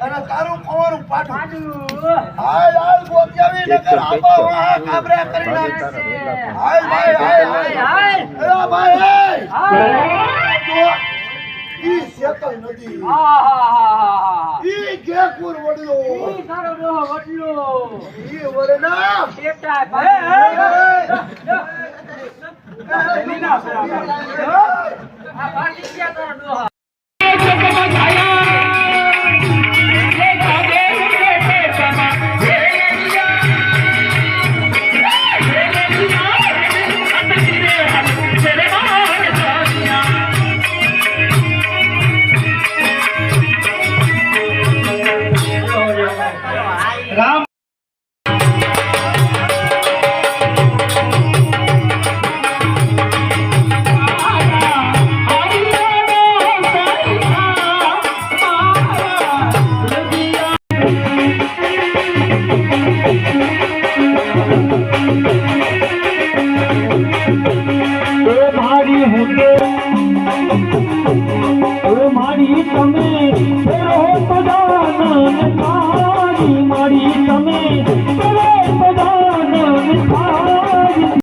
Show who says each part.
Speaker 1: અને તારું ખોવાનું પાડું હાલ હાલ ગોપિયાવી નગર આબા વાહ કાબરા કરી નાખ હાલ ભાઈ હાલ હાલ એ ભાઈ હાલ ઈ શેતલ નદી ઈ ગેકુર વડલો ઈ તારો ડોહો વડલો ઈ વડના બેટા ભાઈ નીના આ પાટી ક્યાં તારો ડોહો રામ
Speaker 2: મારી તમે